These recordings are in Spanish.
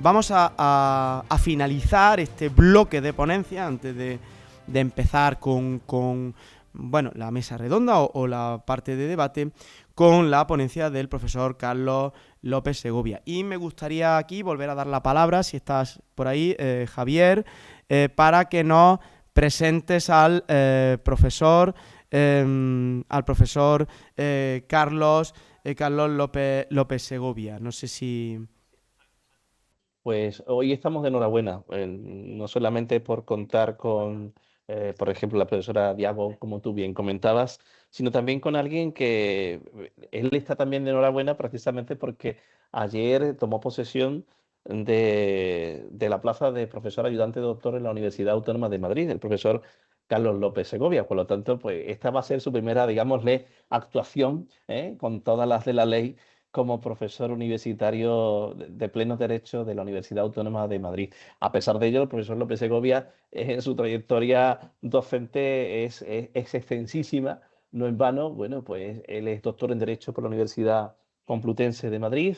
vamos a finalizar este bloque de ponencia antes de empezar con, bueno, la mesa redonda o la parte de debate con la ponencia del profesor Carlos López Segovia. Y me gustaría aquí volver a dar la palabra, si estás por ahí, Javier, para que nos presentes al profesor Carlos López Segovia. No sé si... Pues hoy estamos de enhorabuena, no solamente por contar con, por ejemplo, la profesora Diago, como tú bien comentabas, sino también con alguien que él está también de enhorabuena precisamente porque ayer tomó posesión de la plaza de profesor ayudante doctor en la Universidad Autónoma de Madrid, el profesor Carlos López Segovia. Por lo tanto, pues esta va a ser su primera, digámosle, actuación, con todas las de la ley como profesor universitario de pleno derecho de la Universidad Autónoma de Madrid. A pesar de ello, el profesor López Segovia, en su trayectoria docente es extensísima, no en vano. Bueno, pues él es doctor en Derecho por la Universidad Complutense de Madrid,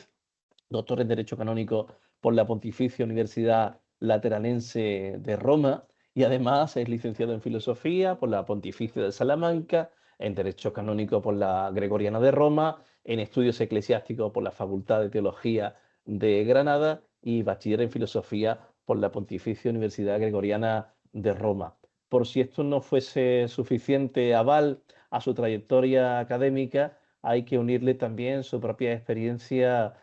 doctor en Derecho Canónico por la Pontificia Universidad Lateranense de Roma y además es licenciado en Filosofía por la Pontificia de Salamanca, en Derecho Canónico por la Gregoriana de Roma, en Estudios Eclesiásticos por la Facultad de Teología de Granada y bachiller en Filosofía por la Pontificia Universidad Gregoriana de Roma. Por si esto no fuese suficiente aval a su trayectoria académica, hay que unirle también su propia experiencia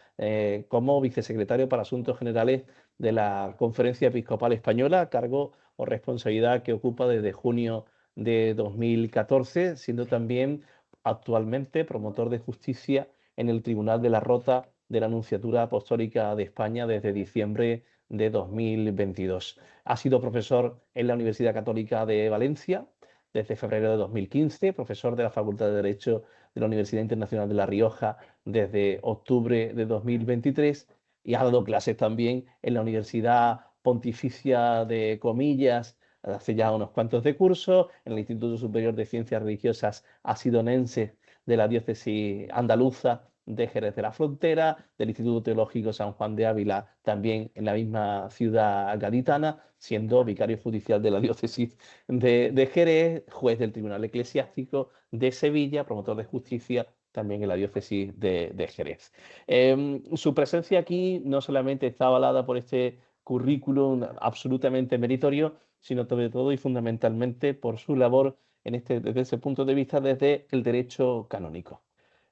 como vicesecretario para Asuntos Generales de la Conferencia Episcopal Española, cargo o responsabilidad que ocupa desde junio de 2014, siendo también actualmente promotor de justicia en el Tribunal de la Rota de la Nunciatura Apostólica de España desde diciembre de 2022. Ha sido profesor en la Universidad Católica de Valencia desde febrero de 2015, profesor de la Facultad de Derecho de la Universidad Internacional de La Rioja desde octubre de 2023 y ha dado clases también en la Universidad Pontificia de Comillas hace ya unos cuantos de cursos, en el Instituto Superior de Ciencias Religiosas Asidonense de la Diócesis Andaluza de Jerez de la Frontera, del Instituto Teológico San Juan de Ávila, también en la misma ciudad gaditana, siendo vicario judicial de la diócesis de Jerez, juez del Tribunal Eclesiástico de Sevilla, promotor de justicia también en la diócesis de Jerez. Su presencia aquí no solamente está avalada por este currículum absolutamente meritorio, sino sobre todo y fundamentalmente por su labor desde ese punto de vista desde el derecho canónico.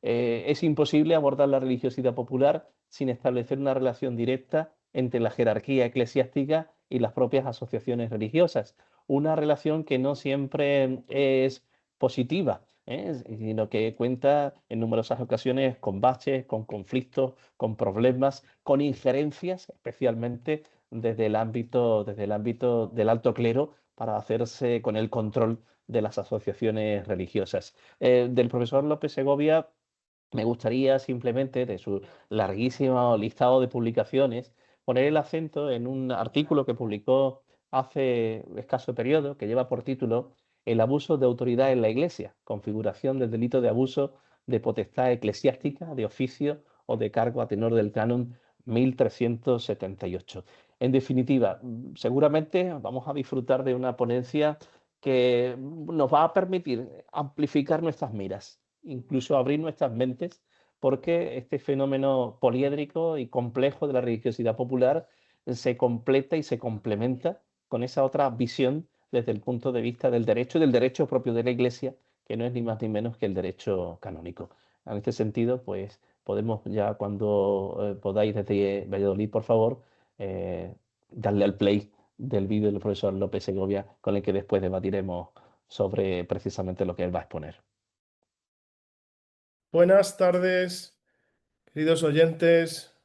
Es imposible abordar la religiosidad popular sin establecer una relación directa entre la jerarquía eclesiástica y las propias asociaciones religiosas. Una relación que no siempre es positiva, sino que cuenta en numerosas ocasiones con baches, con conflictos, con problemas, con injerencias, especialmente desde el ámbito del alto clero para hacerse con el control de las asociaciones religiosas. Del profesor López Segovia me gustaría simplemente, de su larguísimo listado de publicaciones, poner el acento en un artículo que publicó hace escaso periodo, que lleva por título El abuso de autoridad en la Iglesia, configuración del delito de abuso de potestad eclesiástica, de oficio o de cargo a tenor del canon 1378. En definitiva, seguramente vamos a disfrutar de una ponencia que nos va a permitir amplificar nuestras miras, incluso abrir nuestras mentes, porque este fenómeno poliédrico y complejo de la religiosidad popular se completa y se complementa con esa otra visión desde el punto de vista del derecho y del derecho propio de la Iglesia, que no es ni más ni menos que el derecho canónico. En este sentido, pues podemos ya cuando podáis desde Valladolid, por favor, darle al play del vídeo del profesor López Segovia, con el que después debatiremos sobre precisamente lo que él va a exponer. Buenas tardes, queridos oyentes,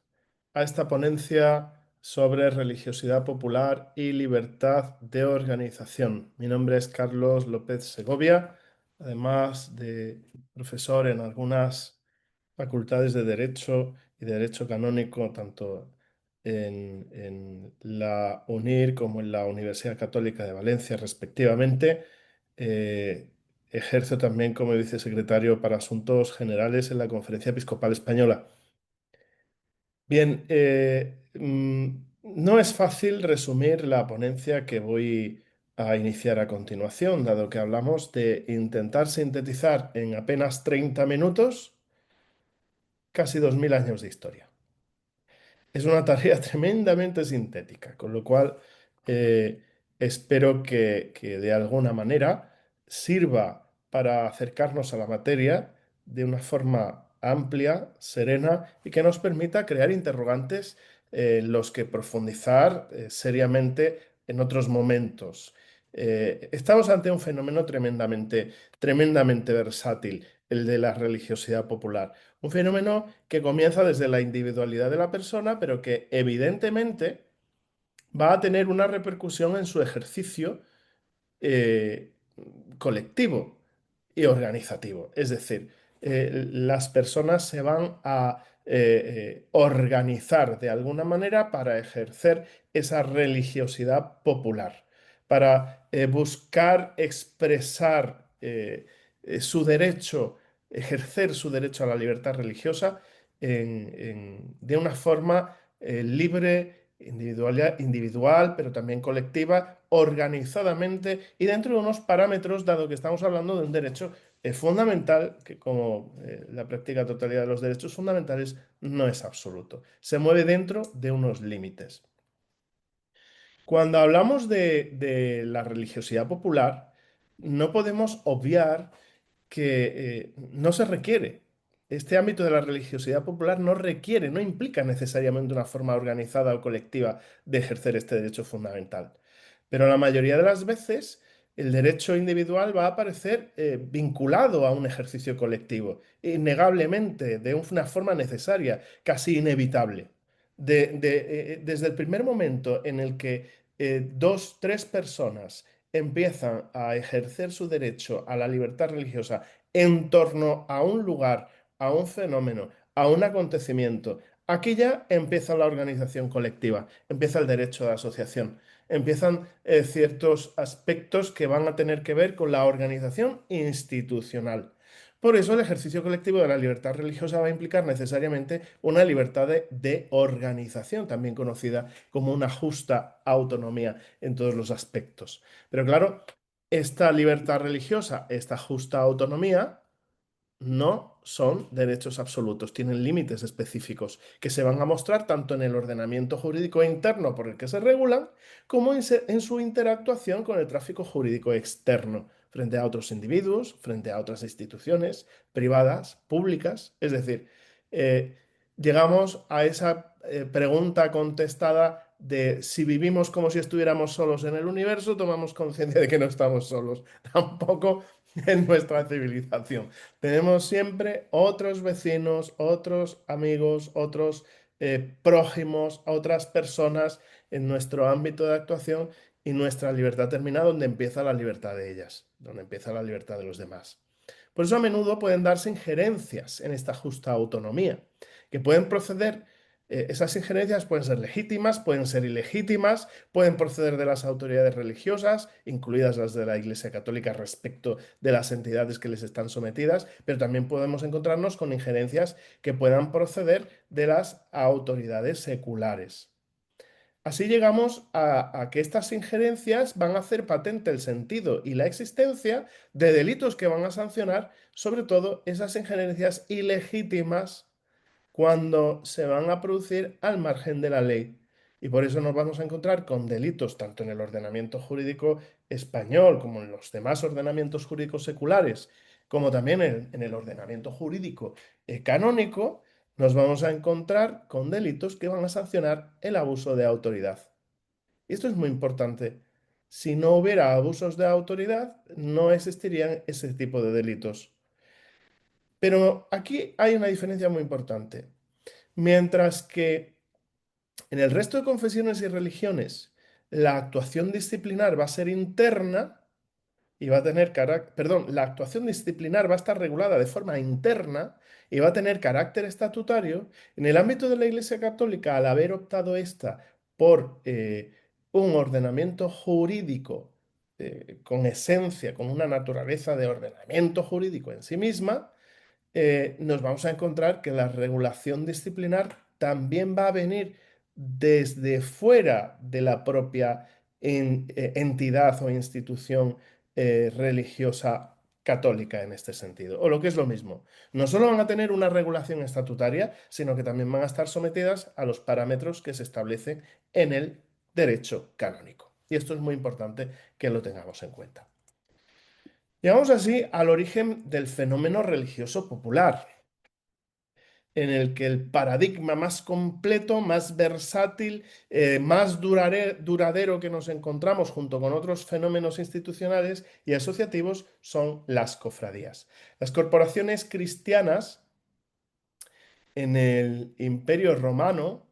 a esta ponencia sobre religiosidad popular y libertad de organización. Mi nombre es Carlos López Segovia, además de profesor en algunas facultades de Derecho y Derecho Canónico, tanto en la UNIR como en la Universidad Católica de Valencia, respectivamente. Eh, Ejerzo también como vicesecretario para Asuntos Generales en la Conferencia Episcopal Española. Bien, No es fácil resumir la ponencia que voy a iniciar a continuación, dado que hablamos de intentar sintetizar en apenas 30 minutos casi 2000 años de historia. Es una tarea tremendamente sintética, con lo cual eh, espero que de alguna manera sirva para acercarnos a la materia de una forma amplia, serena y que nos permita crear interrogantes en los que profundizar seriamente en otros momentos. Estamos ante un fenómeno tremendamente versátil, el de la religiosidad popular. Un fenómeno que comienza desde la individualidad de la persona, pero que evidentemente va a tener una repercusión en su ejercicio eh, colectivo y organizativo. Es decir, las personas se van a organizar de alguna manera para ejercer esa religiosidad popular, para buscar expresar su derecho, ejercer su derecho a la libertad religiosa de una forma libre, individual, pero también colectiva, organizadamente y dentro de unos parámetros, dado que estamos hablando de un derecho fundamental, que como la práctica totalidad de los derechos fundamentales no es absoluto. Se mueve dentro de unos límites. Cuando hablamos de la religiosidad popular, no podemos obviar que no se requiere. Este ámbito de la religiosidad popular no requiere, no implica necesariamente una forma organizada o colectiva de ejercer este derecho fundamental. Pero la mayoría de las veces el derecho individual va a aparecer vinculado a un ejercicio colectivo, innegablemente, de una forma necesaria, casi inevitable. Desde el primer momento en el que dos, tres personas empiezan a ejercer su derecho a la libertad religiosa en torno a un lugar, a un fenómeno, a un acontecimiento, aquí ya empieza la organización colectiva, empieza el derecho de asociación, empiezan ciertos aspectos que van a tener que ver con la organización institucional. Por eso el ejercicio colectivo de la libertad religiosa va a implicar necesariamente una libertad de organización, también conocida como una justa autonomía en todos los aspectos. Pero claro, esta libertad religiosa, esta justa autonomía, no son derechos absolutos, tienen límites específicos que se van a mostrar tanto en el ordenamiento jurídico interno por el que se regulan, como en su interactuación con el tráfico jurídico externo, frente a otros individuos, frente a otras instituciones privadas, públicas. Es decir, eh, llegamos a esa pregunta contestada de si vivimos como si estuviéramos solos en el universo, tomamos conciencia de que no estamos solos, tampoco en nuestra civilización. Tenemos siempre otros vecinos, otros amigos, otros prójimos, otras personas en nuestro ámbito de actuación y nuestra libertad termina donde empieza la libertad de ellas, donde empieza la libertad de los demás. Por eso a menudo pueden darse injerencias en esta justa autonomía, que pueden proceder, esas injerencias pueden ser legítimas, pueden ser ilegítimas, pueden proceder de las autoridades religiosas, incluidas las de la Iglesia Católica respecto de las entidades que les están sometidas, pero también podemos encontrarnos con injerencias que puedan proceder de las autoridades seculares. Así llegamos a que estas injerencias van a hacer patente el sentido y la existencia de delitos que van a sancionar, sobre todo esas injerencias ilegítimas cuando se van a producir al margen de la ley. Y por eso nos vamos a encontrar con delitos tanto en el ordenamiento jurídico español como en los demás ordenamientos jurídicos seculares, como también en el ordenamiento jurídico canónico, nos vamos a encontrar con delitos que van a sancionar el abuso de autoridad. Y esto es muy importante. Si no hubiera abusos de autoridad, no existirían ese tipo de delitos. Pero aquí hay una diferencia muy importante. Mientras que en el resto de confesiones y religiones la actuación disciplinar va a ser interna y va a tener carácter, perdón, la actuación disciplinar va a estar regulada de forma interna y va a tener carácter estatutario, en el ámbito de la Iglesia Católica, al haber optado esta por un ordenamiento jurídico con esencia, con una naturaleza de ordenamiento jurídico en sí misma, nos vamos a encontrar que la regulación disciplinar también va a venir desde fuera de la propia entidad o institución religiosa católica en este sentido. O lo que es lo mismo, no solo van a tener una regulación estatutaria, sino que también van a estar sometidas a los parámetros que se establecen en el derecho canónico. Y esto es muy importante que lo tengamos en cuenta. Llegamos así al origen del fenómeno religioso popular, en el que el paradigma más completo, más versátil, más duradero que nos encontramos junto con otros fenómenos institucionales y asociativos son las cofradías. Las corporaciones cristianas en el Imperio Romano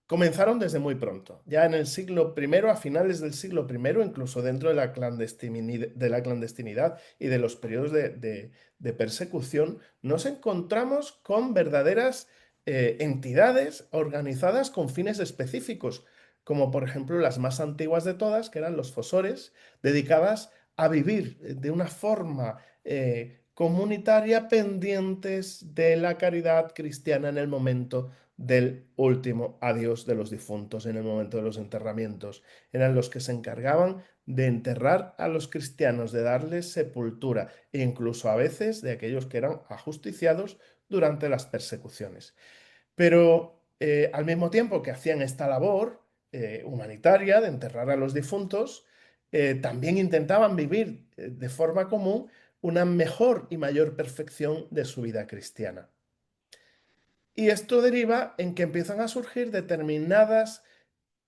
comenzaron desde muy pronto, ya en el siglo I, a finales del siglo I, incluso dentro de la clandestinidad y de los periodos de persecución, nos encontramos con verdaderas entidades organizadas con fines específicos, como por ejemplo las más antiguas de todas, que eran los fosores, dedicadas a vivir de una forma comunitaria pendientes de la caridad cristiana en el momento del último adiós de los difuntos, en el momento de los enterramientos. Eran los que se encargaban de enterrar a los cristianos, de darles sepultura e incluso a veces de aquellos que eran ajusticiados durante las persecuciones. Pero al mismo tiempo que hacían esta labor humanitaria de enterrar a los difuntos, también intentaban vivir de forma común una mejor y mayor perfección de su vida cristiana. Y esto deriva en que empiezan a surgir determinadas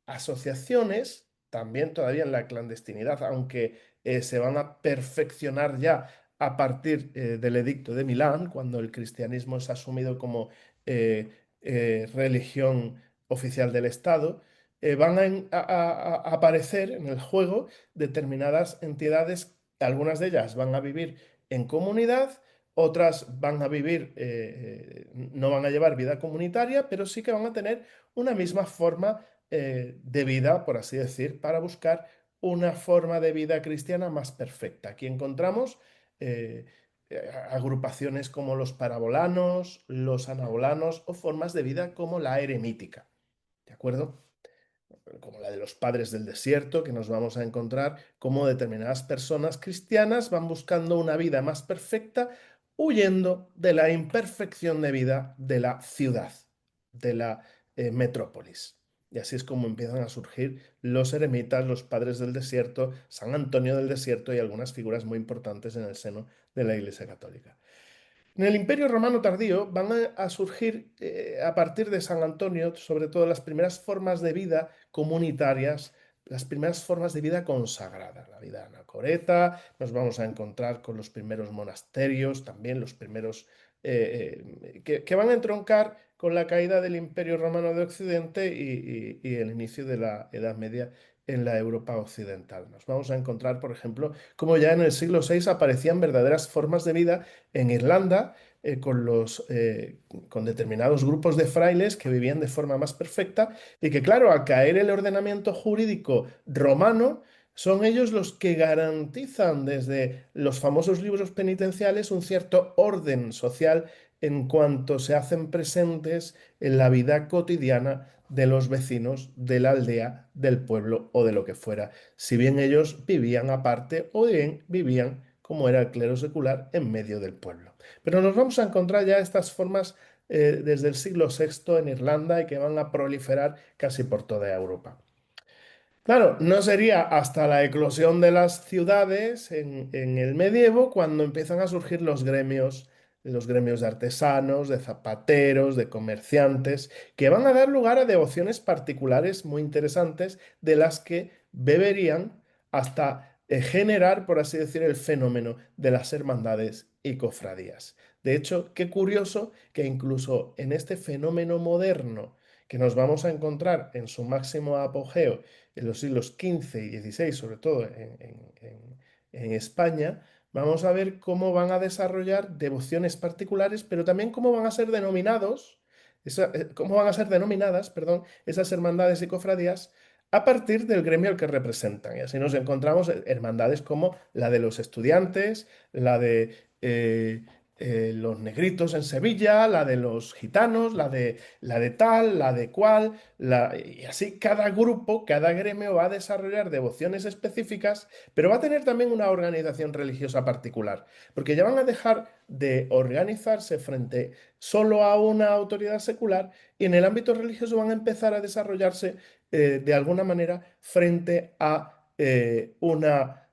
asociaciones, también todavía en la clandestinidad, aunque se van a perfeccionar ya a partir del Edicto de Milán, cuando el cristianismo es asumido como religión oficial del Estado, van a aparecer en el juego determinadas entidades, algunas de ellas van a vivir en comunidad, otras van a vivir, no van a llevar vida comunitaria, pero sí que van a tener una misma forma de vida, por así decir, para buscar una forma de vida cristiana más perfecta. Aquí encontramos agrupaciones como los parabolanos, los anabolanos o formas de vida como la eremítica, ¿de acuerdo? Como la de los padres del desierto, que nos vamos a encontrar como determinadas personas cristianas van buscando una vida más perfecta, huyendo de la imperfección de vida de la ciudad, de la metrópolis. Y así es como empiezan a surgir los eremitas, los padres del desierto, San Antonio del Desierto y algunas figuras muy importantes en el seno de la Iglesia Católica. En el Imperio Romano tardío van a surgir a partir de San Antonio, sobre todo las primeras formas de vida comunitarias, las primeras formas de vida consagrada, la vida anacoreta, nos vamos a encontrar con los primeros monasterios, también los primeros que van a entroncar con la caída del Imperio Romano de Occidente y el inicio de la Edad Media en la Europa occidental. Nos vamos a encontrar, por ejemplo, como ya en el siglo VI aparecían verdaderas formas de vida en Irlanda con determinados grupos de frailes que vivían de forma más perfecta y que, claro, al caer el ordenamiento jurídico romano, son ellos los que garantizan desde los famosos libros penitenciales un cierto orden social en cuanto se hacen presentes en la vida cotidiana de los vecinos de la aldea, del pueblo o de lo que fuera, si bien ellos vivían aparte o bien vivían, como era el clero secular, en medio del pueblo. Pero nos vamos a encontrar ya estas formas desde el siglo VI en Irlanda y que van a proliferar casi por toda Europa. Claro, no sería hasta la eclosión de las ciudades en el medievo cuando empiezan a surgir los gremios de artesanos, de zapateros, de comerciantes, que van a dar lugar a devociones particulares muy interesantes de las que beberían hasta generar, por así decir, el fenómeno de las hermandades y cofradías. De hecho, qué curioso que incluso en este fenómeno moderno que nos vamos a encontrar en su máximo apogeo en los siglos XV y XVI, sobre todo en España, vamos a ver cómo van a desarrollar devociones particulares, pero también cómo van a ser cómo van a ser denominadas, perdón, esas hermandades y cofradías a partir del gremio al que representan. Y así nos encontramos hermandades como la de los estudiantes, la de los negritos en Sevilla, la de los gitanos, la de tal, la de cual, y así cada grupo, cada gremio va a desarrollar devociones específicas, pero va a tener también una organización religiosa particular, porque ya van a dejar de organizarse frente solo a una autoridad secular y en el ámbito religioso van a empezar a desarrollarse de alguna manera frente a una,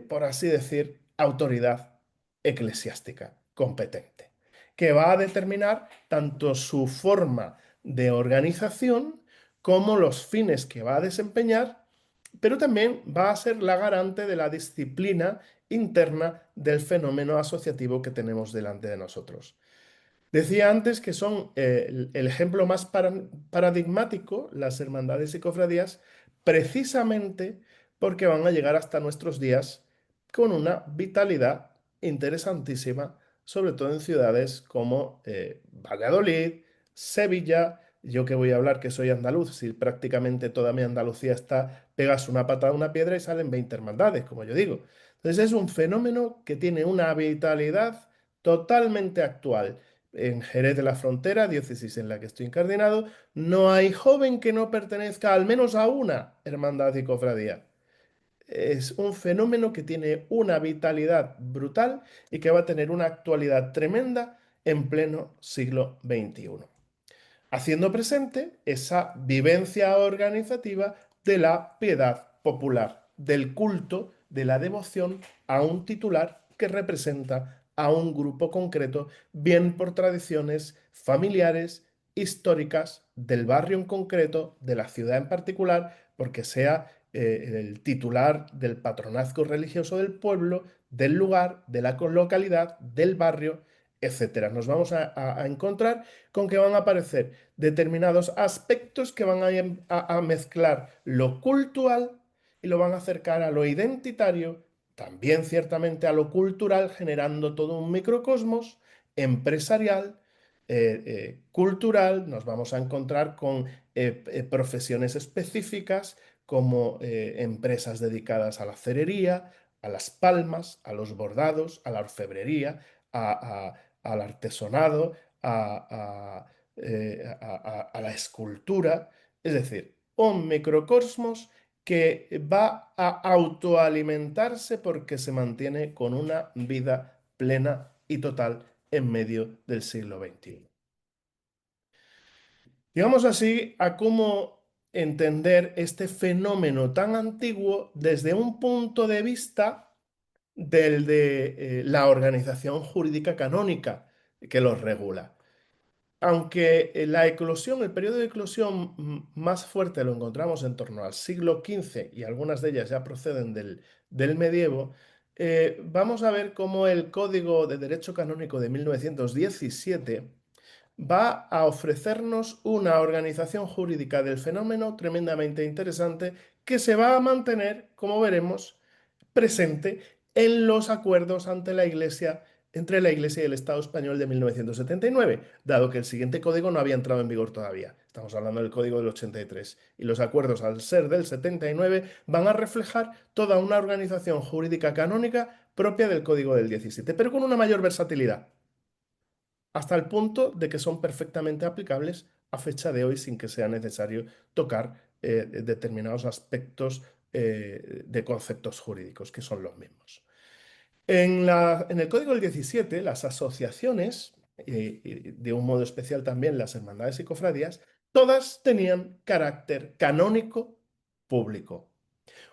por así decir, autoridad eclesiástica competente, que va a determinar tanto su forma de organización como los fines que va a desempeñar, pero también va a ser la garante de la disciplina interna del fenómeno asociativo que tenemos delante de nosotros. Decía antes que son el ejemplo más paradigmático, las hermandades y cofradías, precisamente porque van a llegar hasta nuestros días con una vitalidad interesantísima, sobre todo en ciudades como Valladolid, Sevilla. Yo que voy a hablar que soy andaluz, si prácticamente toda mi Andalucía está, pegas una patada a una piedra y salen 20 hermandades, como yo digo. Entonces es un fenómeno que tiene una vitalidad totalmente actual. En Jerez de la Frontera, diócesis en la que estoy incardinado, no hay joven que no pertenezca al menos a una hermandad y cofradía. Es un fenómeno que tiene una vitalidad brutal y que va a tener una actualidad tremenda en pleno siglo XXI, haciendo presente esa vivencia organizativa de la piedad popular, del culto, de la devoción a un titular que representa a un grupo concreto, bien por tradiciones familiares, históricas, del barrio en concreto, de la ciudad en particular, porque sea el titular del patronazgo religioso del pueblo, del lugar, de la localidad, del barrio, etcétera. Nos vamos a encontrar con que van a aparecer determinados aspectos que van a mezclar lo cultural y lo van a acercar a lo identitario, también ciertamente a lo cultural, generando todo un microcosmos empresarial, cultural. Nos vamos a encontrar con profesiones específicas como empresas dedicadas a la cerería, a las palmas, a los bordados, a la orfebrería, al artesonado, a la escultura, es decir, un microcosmos que va a autoalimentarse porque se mantiene con una vida plena y total en medio del siglo XXI. Y vamos así a cómo entender este fenómeno tan antiguo desde un punto de vista del de la organización jurídica canónica que los regula. Aunque la eclosión, el periodo de eclosión más fuerte lo encontramos en torno al siglo XV y algunas de ellas ya proceden del medievo, vamos a ver cómo el Código de Derecho Canónico de 1917 va a ofrecernos una organización jurídica del fenómeno tremendamente interesante que se va a mantener, como veremos, presente en los acuerdos ante la Iglesia, entre la Iglesia y el Estado español de 1979, dado que el siguiente código no había entrado en vigor todavía. Estamos hablando del código del 83. Y los acuerdos, al ser del 79, van a reflejar toda una organización jurídica canónica propia del código del 17, pero con una mayor versatilidad, hasta el punto de que son perfectamente aplicables a fecha de hoy sin que sea necesario tocar determinados aspectos de conceptos jurídicos, que son los mismos. En el Código del 17, las asociaciones, y de un modo especial también las hermandades y cofradías, todas tenían carácter canónico público.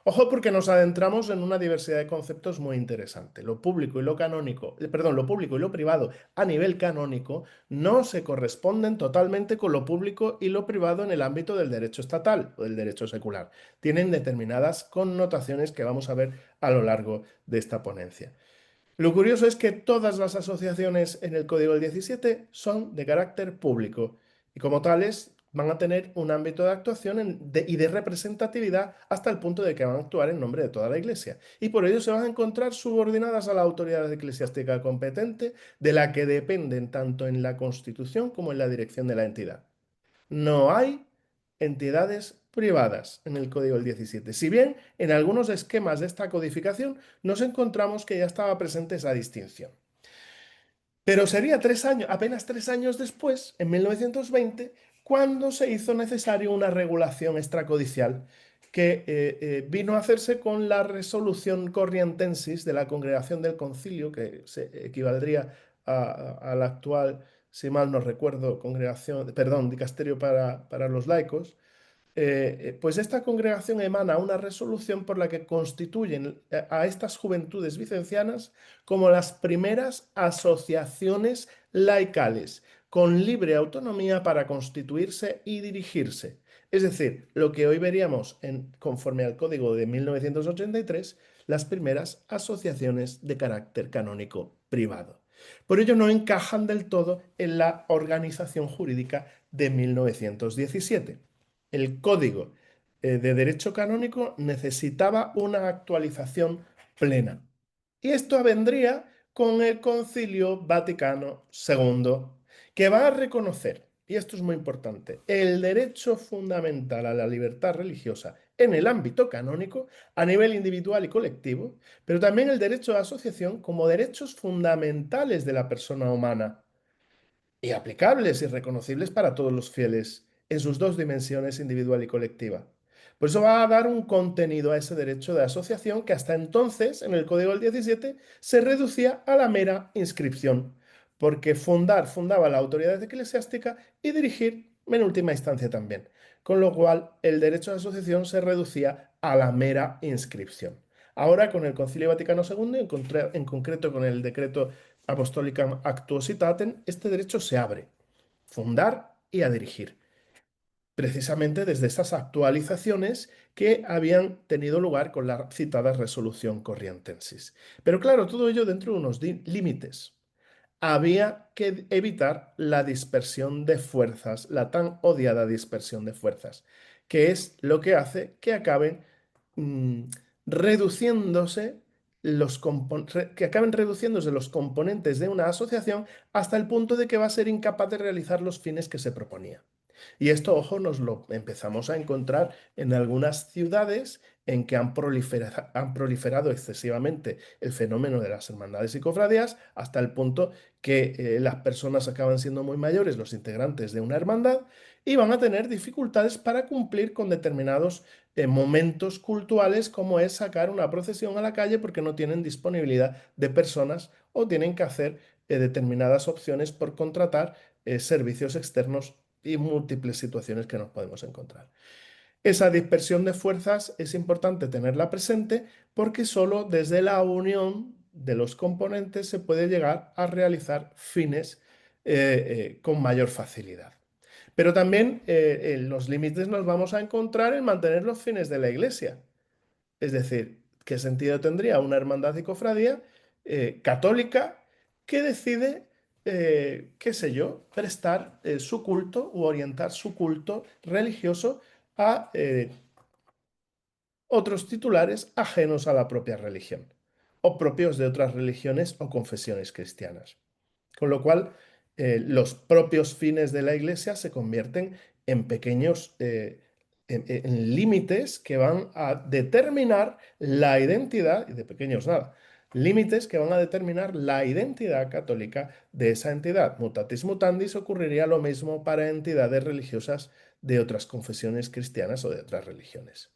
Ojo, porque nos adentramos en una diversidad de conceptos muy interesante. Lo público y lo canónico, perdón, lo público y lo privado a nivel canónico no se corresponden totalmente con lo público y lo privado en el ámbito del derecho estatal o del derecho secular. Tienen determinadas connotaciones que vamos a ver a lo largo de esta ponencia. Lo curioso es que todas las asociaciones en el Código del 17 son de carácter público y como tales van a tener un ámbito de actuación y de representatividad hasta el punto de que van a actuar en nombre de toda la Iglesia. Y por ello se van a encontrar subordinadas a la autoridad eclesiástica competente, de la que dependen tanto en la Constitución como en la dirección de la entidad. No hay entidades privadas en el Código del 17. Si bien en algunos esquemas de esta codificación nos encontramos que ya estaba presente esa distinción. Pero sería 3 años, apenas 3 años después, en 1920, cuando se hizo necesario una regulación extracodicial que vino a hacerse con la resolución Corrientensis de la Congregación del Concilio, que se equivaldría a la actual, si mal no recuerdo, congregación, perdón, dicasterio para los laicos. Pues esta congregación emana una resolución por la que constituyen a estas juventudes vicencianas como las primeras asociaciones laicales, con libre autonomía para constituirse y dirigirse. Es decir, lo que hoy veríamos conforme al Código de 1983, las primeras asociaciones de carácter canónico privado. Por ello no encajan del todo en la organización jurídica de 1917. El Código de Derecho Canónico necesitaba una actualización plena. Y esto vendría con el Concilio Vaticano II, que va a reconocer, y esto es muy importante, el derecho fundamental a la libertad religiosa en el ámbito canónico, a nivel individual y colectivo, pero también el derecho de asociación como derechos fundamentales de la persona humana y aplicables y reconocibles para todos los fieles en sus dos dimensiones, individual y colectiva. Por eso va a dar un contenido a ese derecho de asociación que hasta entonces, en el Código del 17, se reducía a la mera inscripción, porque fundaba la autoridad eclesiástica y dirigir en última instancia también. Con lo cual, el derecho de asociación se reducía a la mera inscripción. Ahora, con el Concilio Vaticano II, en concreto con el decreto Apostolicam Actuositatem, este derecho se abre, fundar y a dirigir, precisamente desde estas actualizaciones que habían tenido lugar con la citada resolución Corrientensis. Pero claro, todo ello dentro de unos límites. Había que evitar la dispersión de fuerzas, la tan odiada dispersión de fuerzas, que es lo que hace que acaben mm, reduciéndose que acaben reduciéndose los componentes de una asociación hasta el punto de que va a ser incapaz de realizar los fines que se proponía. Y esto, ojo, nos lo empezamos a encontrar en algunas ciudades en que han proliferado excesivamente el fenómeno de las hermandades y cofradías, hasta el punto que las personas acaban siendo muy mayores, los integrantes de una hermandad, y van a tener dificultades para cumplir con determinados momentos cultuales, como es sacar una procesión a la calle porque no tienen disponibilidad de personas o tienen que hacer determinadas opciones por contratar servicios externos y múltiples situaciones que nos podemos encontrar. Esa dispersión de fuerzas es importante tenerla presente porque solo desde la unión de los componentes se puede llegar a realizar fines con mayor facilidad. Pero también en los límites nos vamos a encontrar en mantener los fines de la Iglesia. Es decir, ¿qué sentido tendría una hermandad y cofradía católica que decide, qué sé yo, prestar su culto u orientar su culto religioso a otros titulares ajenos a la propia religión o propios de otras religiones o confesiones cristianas? Con lo cual, los propios fines de la Iglesia se convierten en pequeños en límites que van a determinar la identidad, y de pequeños nada, límites que van a determinar la identidad católica de esa entidad. Mutatis mutandis ocurriría lo mismo para entidades religiosas de otras confesiones cristianas o de otras religiones.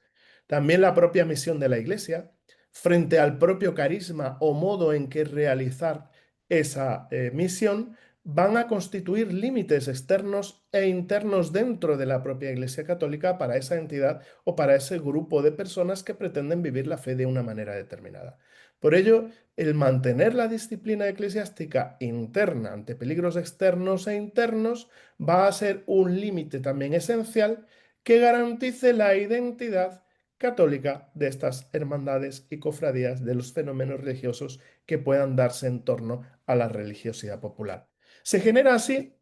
También la propia misión de la Iglesia, frente al propio carisma o modo en que realizar esa misión, van a constituir límites externos e internos dentro de la propia Iglesia Católica para esa entidad o para ese grupo de personas que pretenden vivir la fe de una manera determinada. Por ello, el mantener la disciplina eclesiástica interna ante peligros externos e internos va a ser un límite también esencial que garantice la identidad católica de estas hermandades y cofradías, de los fenómenos religiosos que puedan darse en torno a la religiosidad popular. Se genera así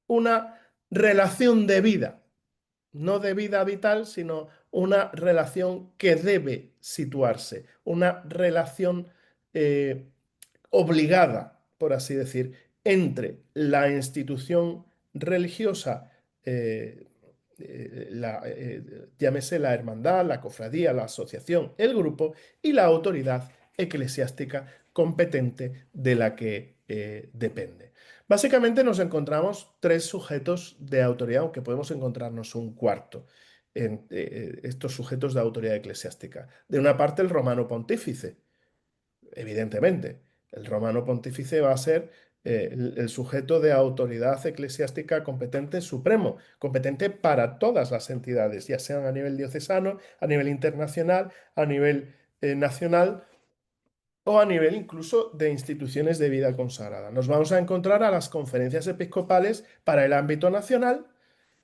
una relación de vida, no de vida vital, sino una relación que debe situarse, una relación eh, obligada, por así decir, entre la institución religiosa, llámese la hermandad, la cofradía, la asociación, el grupo, y la autoridad eclesiástica competente de la que depende. Básicamente nos encontramos tres sujetos de autoridad, aunque podemos encontrarnos un cuarto en estos sujetos de autoridad eclesiástica. De una parte, el romano pontífice, evidentemente. El romano pontífice va a ser el sujeto de autoridad eclesiástica competente supremo, competente para todas las entidades, ya sean a nivel diocesano, a nivel internacional, a nivel nacional o a nivel incluso de instituciones de vida consagrada. Nos vamos a encontrar a las conferencias episcopales para el ámbito nacional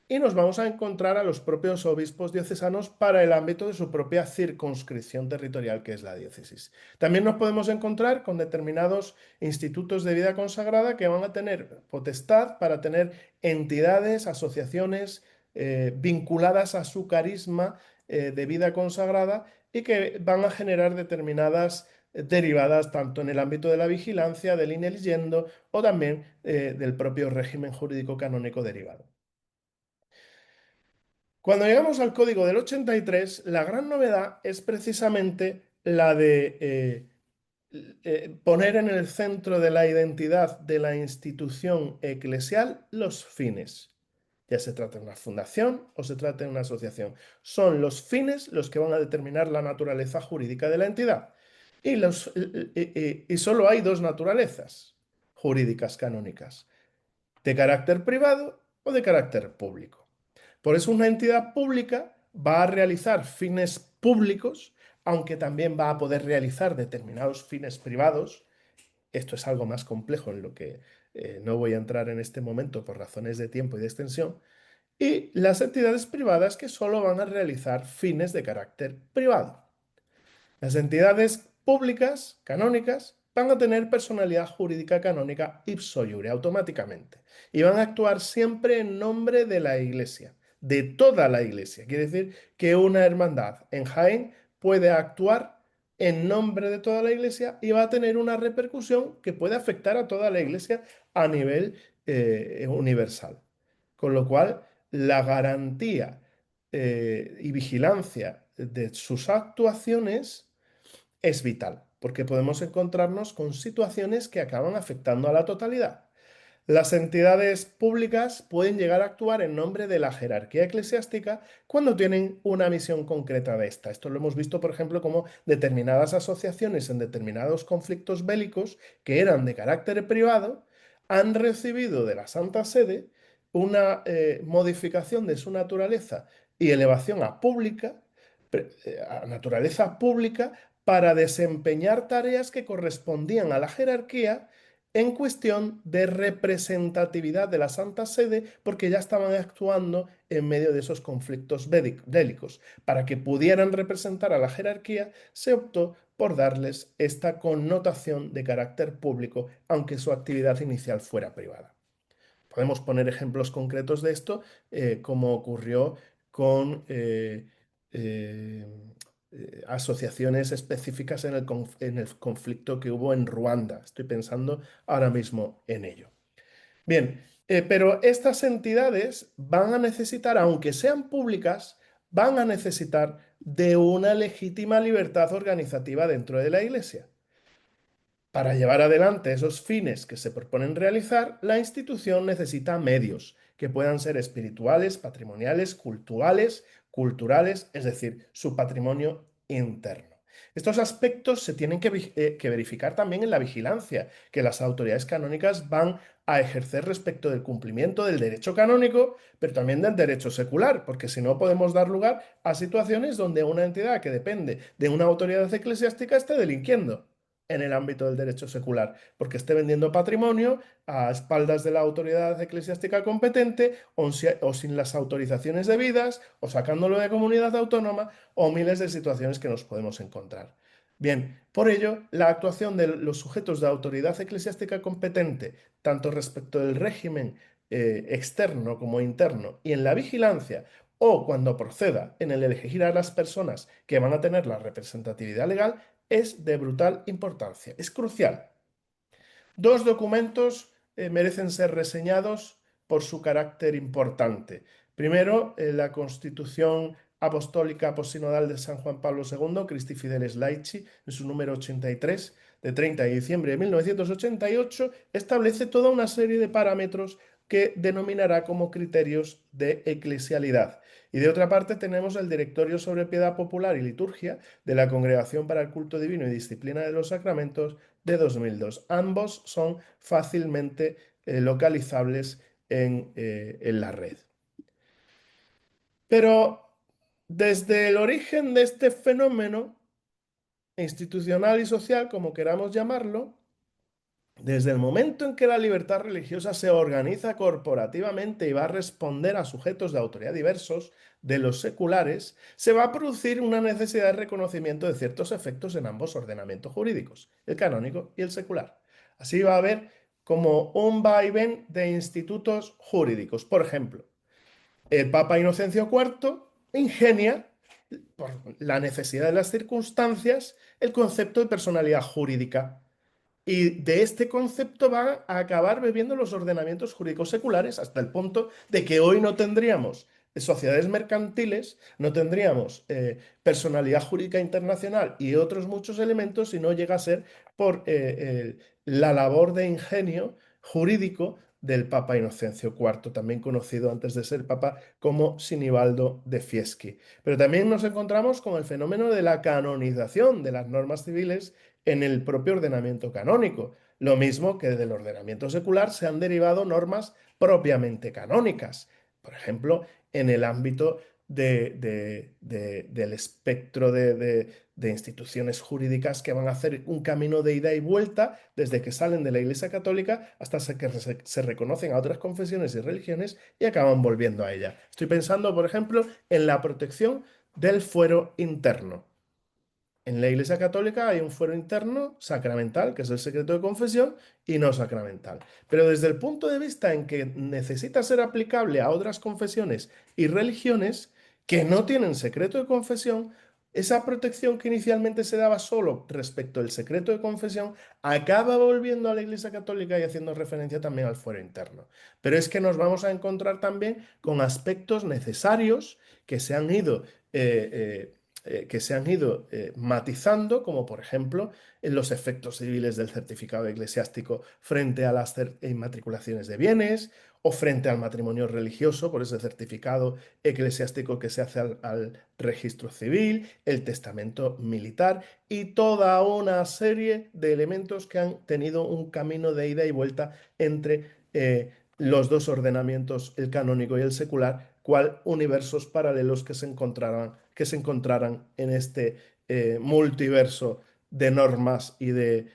y nos vamos a encontrar a los propios obispos diocesanos para el ámbito de su propia circunscripción territorial, que es la diócesis. También nos podemos encontrar con determinados institutos de vida consagrada que van a tener potestad para tener entidades, asociaciones vinculadas a su carisma de vida consagrada y que van a generar determinadas derivadas tanto en el ámbito de la vigilancia, del in eligiendo o también del propio régimen jurídico canónico derivado. Cuando llegamos al código del 83, la gran novedad es precisamente la de poner en el centro de la identidad de la institución eclesial los fines. Ya se trata de una fundación o se trata de una asociación. Son los fines los que van a determinar la naturaleza jurídica de la entidad. Y solo hay dos naturalezas jurídicas canónicas, de carácter privado o de carácter público. Por eso una entidad pública va a realizar fines públicos, aunque también va a poder realizar determinados fines privados. Esto es algo más complejo en lo que no voy a entrar en este momento por razones de tiempo y de extensión. Y las entidades privadas que solo van a realizar fines de carácter privado. Las entidades públicas, canónicas, van a tener personalidad jurídica canónica ipso iure, automáticamente. Y van a actuar siempre en nombre de la Iglesia, de toda la Iglesia. Quiere decir que una hermandad en Jaén puede actuar en nombre de toda la Iglesia y va a tener una repercusión que puede afectar a toda la Iglesia a nivel universal. Con lo cual, la garantía y vigilancia de sus actuaciones es vital, porque podemos encontrarnos con situaciones que acaban afectando a la totalidad. Las entidades públicas pueden llegar a actuar en nombre de la jerarquía eclesiástica cuando tienen una misión concreta de esta. Esto lo hemos visto, por ejemplo, como determinadas asociaciones en determinados conflictos bélicos que eran de carácter privado han recibido de la Santa Sede una modificación de su naturaleza y elevación a pública, a naturaleza pública, para desempeñar tareas que correspondían a la jerarquía en cuestión de representatividad de la Santa Sede, porque ya estaban actuando en medio de esos conflictos bélicos. Para que pudieran representar a la jerarquía, se optó por darles esta connotación de carácter público, aunque su actividad inicial fuera privada. Podemos poner ejemplos concretos de esto, como ocurrió con asociaciones específicas en el conflicto que hubo en Ruanda. Estoy pensando ahora mismo en ello. Bien, pero estas entidades van a necesitar, aunque sean públicas, van a necesitar de una legítima libertad organizativa dentro de la Iglesia. Para llevar adelante esos fines que se proponen realizar, la institución necesita medios que puedan ser espirituales, patrimoniales, culturales, es decir, su patrimonio interno. Estos aspectos se tienen que verificar también en la vigilancia que las autoridades canónicas van a ejercer respecto del cumplimiento del derecho canónico, pero también del derecho secular, porque si no podemos dar lugar a situaciones donde una entidad que depende de una autoridad eclesiástica esté delinquiendo en el ámbito del derecho secular, porque esté vendiendo patrimonio a espaldas de la autoridad eclesiástica competente o sin las autorizaciones debidas, o sacándolo de comunidad autónoma, o miles de situaciones que nos podemos encontrar. Bien, por ello, la actuación de los sujetos de autoridad eclesiástica competente, tanto respecto del régimen externo como interno, y en la vigilancia, o cuando proceda en el elegir a las personas que van a tener la representatividad legal, es de brutal importancia, es crucial. Dos documentos merecen ser reseñados por su carácter importante. Primero, la Constitución Apostólica Aposinodal de San Juan Pablo II, Christi Fideles Laici, en su número 83, de 30 de diciembre de 1988, establece toda una serie de parámetros que denominará como criterios de eclesialidad. Y de otra parte tenemos el Directorio sobre Piedad Popular y Liturgia de la Congregación para el Culto Divino y Disciplina de los Sacramentos de 2002. Ambos son fácilmente localizables en la red. Pero desde el origen de este fenómeno institucional y social, como queramos llamarlo, desde el momento en que la libertad religiosa se organiza corporativamente y va a responder a sujetos de autoridad diversos de los seculares, se va a producir una necesidad de reconocimiento de ciertos efectos en ambos ordenamientos jurídicos, el canónico y el secular. Así va a haber como un vaivén de institutos jurídicos. Por ejemplo, el Papa Inocencio IV ingenia, por la necesidad de las circunstancias, el concepto de personalidad jurídica. Y de este concepto van a acabar bebiendo los ordenamientos jurídicos seculares hasta el punto de que hoy no tendríamos sociedades mercantiles, no tendríamos personalidad jurídica internacional y otros muchos elementos si no llega a ser por la labor de ingenio jurídico del Papa Inocencio IV, también conocido antes de ser Papa como Sinibaldo de Fieschi. Pero también nos encontramos con el fenómeno de la canonización de las normas civiles en el propio ordenamiento canónico. Lo mismo que del ordenamiento secular se han derivado normas propiamente canónicas. Por ejemplo, en el ámbito del espectro de instituciones jurídicas que van a hacer un camino de ida y vuelta desde que salen de la Iglesia Católica hasta que se reconocen a otras confesiones y religiones y acaban volviendo a ella. Estoy pensando, por ejemplo, en la protección del fuero interno. En la Iglesia Católica hay un fuero interno sacramental, que es el secreto de confesión, y no sacramental. Pero desde el punto de vista en que necesita ser aplicable a otras confesiones y religiones que no tienen secreto de confesión, esa protección que inicialmente se daba solo respecto al secreto de confesión acaba volviendo a la Iglesia Católica y haciendo referencia también al fuero interno. Pero es que nos vamos a encontrar también con aspectos necesarios que se han ido matizando, como por ejemplo en los efectos civiles del certificado eclesiástico frente a las inmatriculaciones de bienes o frente al matrimonio religioso por ese certificado eclesiástico que se hace al registro civil, el testamento militar y toda una serie de elementos que han tenido un camino de ida y vuelta entre los dos ordenamientos, el canónico y el secular, cual universos paralelos que se encontraran en este multiverso de normas y de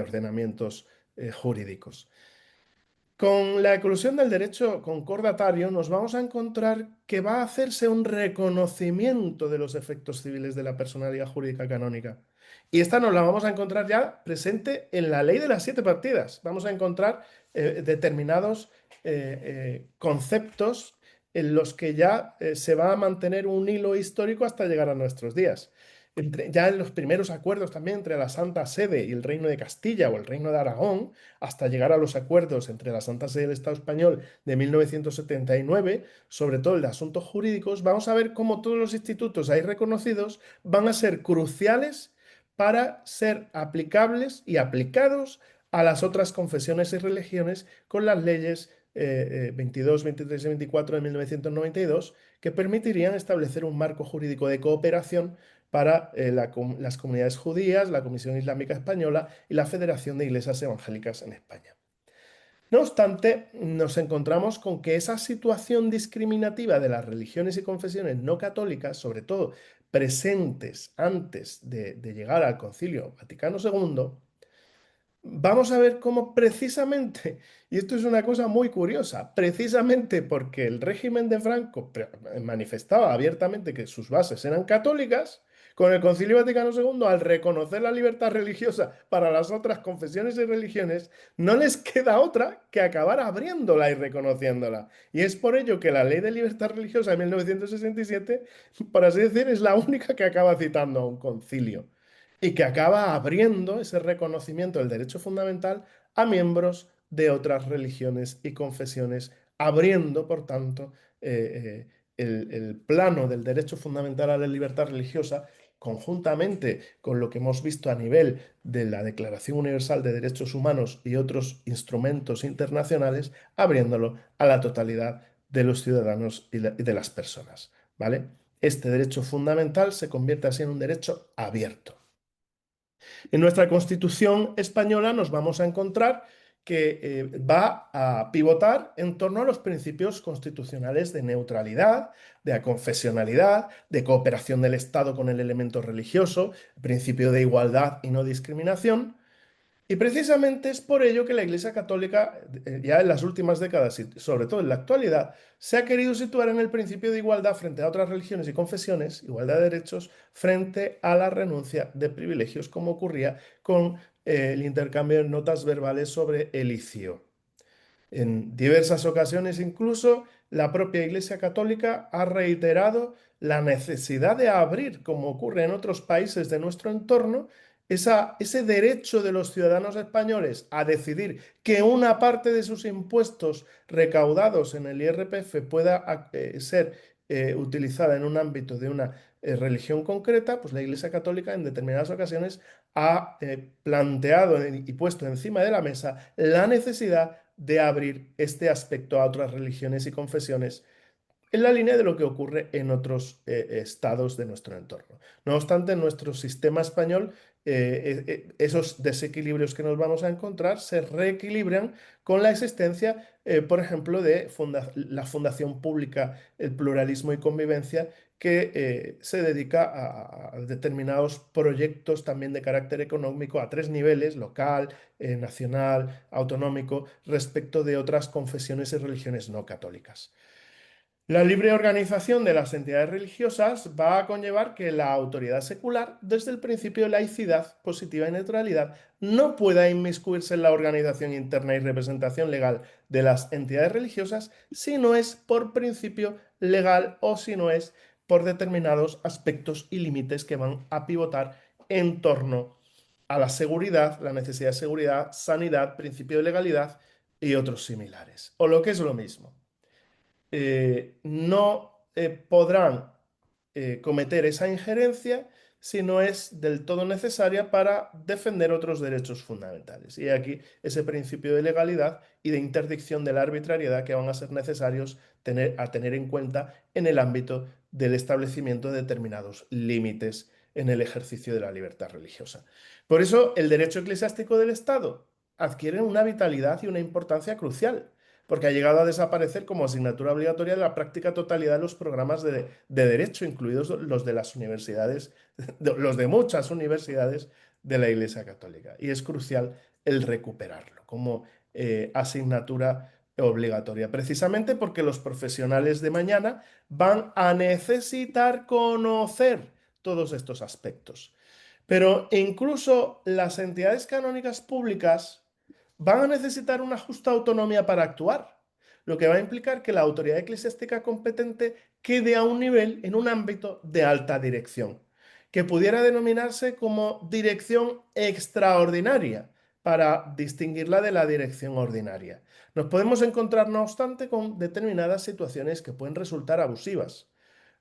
ordenamientos jurídicos. Con la eclosión del derecho concordatario nos vamos a encontrar que va a hacerse un reconocimiento de los efectos civiles de la personalidad jurídica canónica. Y esta nos la vamos a encontrar ya presente en la ley de las 7 partidas. Vamos a encontrar determinados conceptos en los que ya se va a mantener un hilo histórico hasta llegar a nuestros días. Ya en los primeros acuerdos también entre la Santa Sede y el Reino de Castilla o el Reino de Aragón, hasta llegar a los acuerdos entre la Santa Sede y el Estado español de 1979, sobre todo el de asuntos jurídicos, vamos a ver cómo todos los institutos ahí reconocidos van a ser cruciales para ser aplicables y aplicados a las otras confesiones y religiones con las leyes 22, 23 y 24 de 1992 que permitirían establecer un marco jurídico de cooperación para las comunidades judías, la Comisión Islámica Española y la Federación de Iglesias Evangélicas en España. No obstante, nos encontramos con que esa situación discriminativa de las religiones y confesiones no católicas, sobre todo presentes antes de llegar al Concilio Vaticano II, vamos a ver cómo precisamente, y esto es una cosa muy curiosa, precisamente porque el régimen de Franco manifestaba abiertamente que sus bases eran católicas, con el Concilio Vaticano II, al reconocer la libertad religiosa para las otras confesiones y religiones, no les queda otra que acabar abriéndola y reconociéndola. Y es por ello que la Ley de Libertad Religiosa de 1967, por así decir, es la única que acaba citando a un concilio y que acaba abriendo ese reconocimiento del derecho fundamental a miembros de otras religiones y confesiones, abriendo, por tanto, el plano del derecho fundamental a la libertad religiosa conjuntamente con lo que hemos visto a nivel de la Declaración Universal de Derechos Humanos y otros instrumentos internacionales, abriéndolo a la totalidad de los ciudadanos y de las personas, ¿vale? Este derecho fundamental se convierte así en un derecho abierto. En nuestra Constitución española nos vamos a encontrar que va a pivotar en torno a los principios constitucionales de neutralidad, de aconfesionalidad, de cooperación del Estado con el elemento religioso, el principio de igualdad y no discriminación, y precisamente es por ello que la Iglesia Católica, ya en las últimas décadas y sobre todo en la actualidad, se ha querido situar en el principio de igualdad frente a otras religiones y confesiones, igualdad de derechos, frente a la renuncia de privilegios, como ocurría con el intercambio de notas verbales sobre el licio. En diversas ocasiones incluso la propia Iglesia Católica ha reiterado la necesidad de abrir, como ocurre en otros países de nuestro entorno, ese derecho de los ciudadanos españoles a decidir que una parte de sus impuestos recaudados en el IRPF pueda ser utilizada en un ámbito de una religión concreta, pues la Iglesia Católica en determinadas ocasiones ha planteado y puesto encima de la mesa la necesidad de abrir este aspecto a otras religiones y confesiones en la línea de lo que ocurre en otros estados de nuestro entorno. No obstante, en nuestro sistema español, esos desequilibrios que nos vamos a encontrar se reequilibran con la existencia, por ejemplo, de la Fundación Pública El Pluralismo y Convivencia, que se dedica a determinados proyectos también de carácter económico a tres niveles, local, nacional, autonómico, respecto de otras confesiones y religiones no católicas. La libre organización de las entidades religiosas va a conllevar que la autoridad secular, desde el principio de laicidad, positiva y neutralidad, no pueda inmiscuirse en la organización interna y representación legal de las entidades religiosas si no es por principio legal o si no es por determinados aspectos y límites que van a pivotar en torno a la seguridad, la necesidad de seguridad, sanidad, principio de legalidad y otros similares. O lo que es lo mismo, no podrán cometer esa injerencia si no es del todo necesaria para defender otros derechos fundamentales. Y aquí ese principio de legalidad y de interdicción de la arbitrariedad que van a ser necesarios a tener en cuenta en el ámbito del establecimiento de determinados límites en el ejercicio de la libertad religiosa. Por eso el derecho eclesiástico del Estado adquiere una vitalidad y una importancia crucial, porque ha llegado a desaparecer como asignatura obligatoria de la práctica totalidad de los programas de derecho, incluidos los de las universidades, los de muchas universidades de la Iglesia Católica. Y es crucial el recuperarlo como asignatura obligatoria, precisamente porque los profesionales de mañana van a necesitar conocer todos estos aspectos. Pero incluso las entidades canónicas públicas van a necesitar una justa autonomía para actuar, lo que va a implicar que la autoridad eclesiástica competente quede a un nivel en un ámbito de alta dirección, que pudiera denominarse como dirección extraordinaria para distinguirla de la dirección ordinaria. Nos podemos encontrar, no obstante, con determinadas situaciones que pueden resultar abusivas,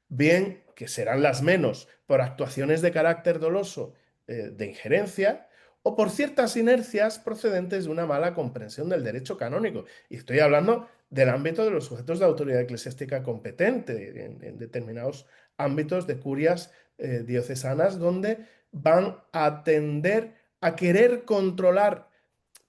bien que serán las menos por actuaciones de carácter doloso de injerencia o por ciertas inercias procedentes de una mala comprensión del derecho canónico. Y estoy hablando del ámbito de los sujetos de autoridad eclesiástica competente en determinados ámbitos de curias diocesanas donde van a tender a querer controlar,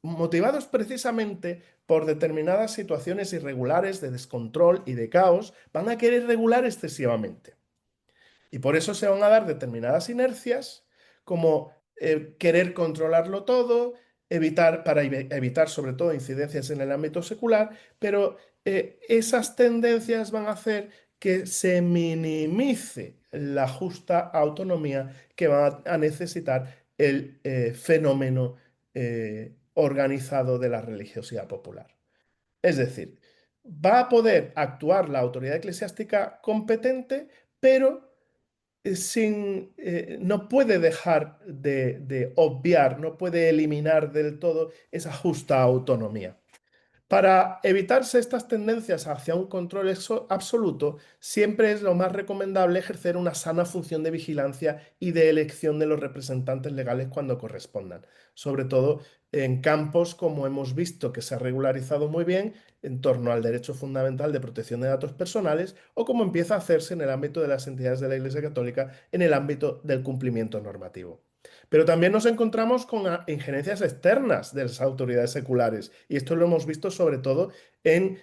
motivados precisamente por determinadas situaciones irregulares de descontrol y de caos, van a querer regular excesivamente. Y por eso se van a dar determinadas inercias, como querer controlarlo todo, para evitar sobre todo incidencias en el ámbito secular, pero esas tendencias van a hacer que se minimice la justa autonomía que va a necesitar el fenómeno organizado de la religiosidad popular. Es decir, va a poder actuar la autoridad eclesiástica competente, pero no puede dejar de obviar, no puede eliminar del todo esa justa autonomía. Para evitarse estas tendencias hacia un control absoluto, siempre es lo más recomendable ejercer una sana función de vigilancia y de elección de los representantes legales cuando correspondan, sobre todo en campos como hemos visto que se ha regularizado muy bien en torno al derecho fundamental de protección de datos personales o como empieza a hacerse en el ámbito de las entidades de la Iglesia Católica en el ámbito del cumplimiento normativo. Pero también nos encontramos con injerencias externas de las autoridades seculares, y esto lo hemos visto sobre todo en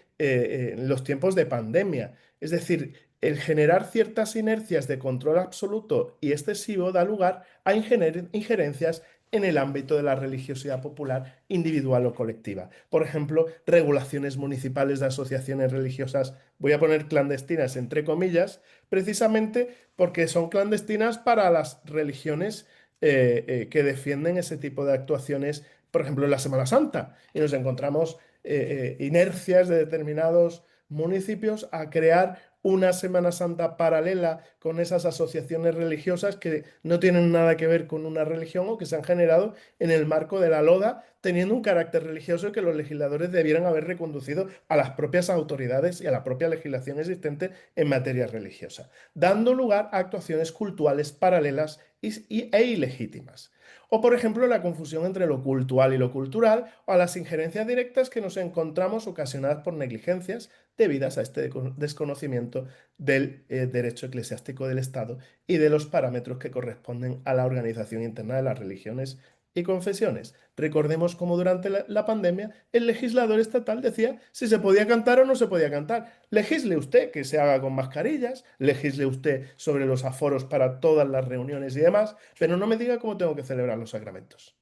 los tiempos de pandemia. Es decir, el generar ciertas inercias de control absoluto y excesivo da lugar a injerencias en el ámbito de la religiosidad popular individual o colectiva. Por ejemplo, regulaciones municipales de asociaciones religiosas, voy a poner clandestinas entre comillas, precisamente porque son clandestinas para las religiones que defienden ese tipo de actuaciones, por ejemplo, en la Semana Santa. Y nos encontramos inercias de determinados municipios a crear una Semana Santa paralela con esas asociaciones religiosas que no tienen nada que ver con una religión o que se han generado en el marco de la loda, teniendo un carácter religioso que los legisladores debieran haber reconducido a las propias autoridades y a la propia legislación existente en materia religiosa, dando lugar a actuaciones cultuales paralelas e ilegítimas. O, por ejemplo, la confusión entre lo cultural y lo cultural, o a las injerencias directas que nos encontramos ocasionadas por negligencias debidas a este desconocimiento del derecho eclesiástico del Estado y de los parámetros que corresponden a la organización interna de las religiones y confesiones. Recordemos cómo durante la pandemia el legislador estatal decía si se podía cantar o no se podía cantar. Legisle usted que se haga con mascarillas, legisle usted sobre los aforos para todas las reuniones y demás, pero no me diga cómo tengo que celebrar los sacramentos.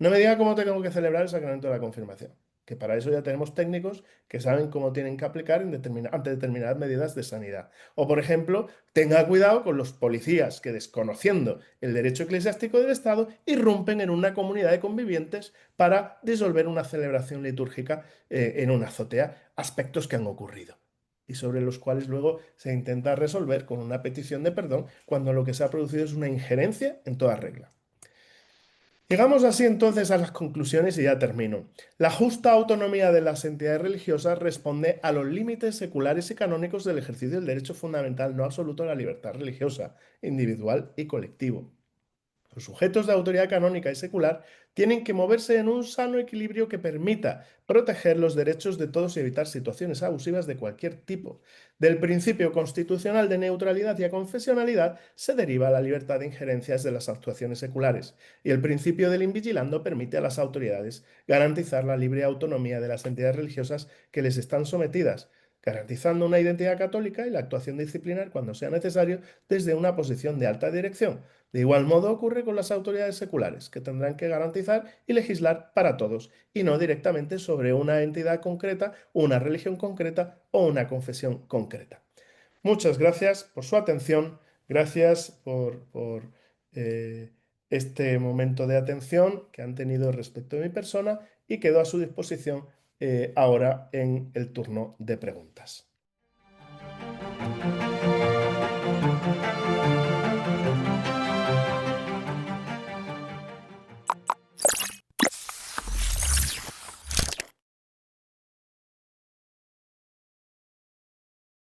No me diga cómo tengo que celebrar el sacramento de la confirmación, que para eso ya tenemos técnicos que saben cómo tienen que aplicar ante determinadas medidas de sanidad. O, por ejemplo, tenga cuidado con los policías que, desconociendo el derecho eclesiástico del Estado, irrumpen en una comunidad de convivientes para disolver una celebración litúrgica en una azotea, aspectos que han ocurrido y sobre los cuales luego se intenta resolver con una petición de perdón cuando lo que se ha producido es una injerencia en toda regla. Llegamos así entonces a las conclusiones y ya termino. La justa autonomía de las entidades religiosas responde a los límites seculares y canónicos del ejercicio del derecho fundamental no absoluto a la libertad religiosa, individual y colectivo. Los sujetos de autoridad canónica y secular tienen que moverse en un sano equilibrio que permita proteger los derechos de todos y evitar situaciones abusivas de cualquier tipo. Del principio constitucional de neutralidad y aconfesionalidad se deriva la libertad de injerencias de las actuaciones seculares, y el principio del invigilando permite a las autoridades garantizar la libre autonomía de las entidades religiosas que les están sometidas, garantizando una identidad católica y la actuación disciplinar cuando sea necesario desde una posición de alta dirección. De igual modo ocurre con las autoridades seculares, que tendrán que garantizar y legislar para todos, y no directamente sobre una entidad concreta, una religión concreta o una confesión concreta. Muchas gracias por su atención, gracias por este momento de atención que han tenido respecto de mi persona y quedo a su disposición ahora en el turno de preguntas.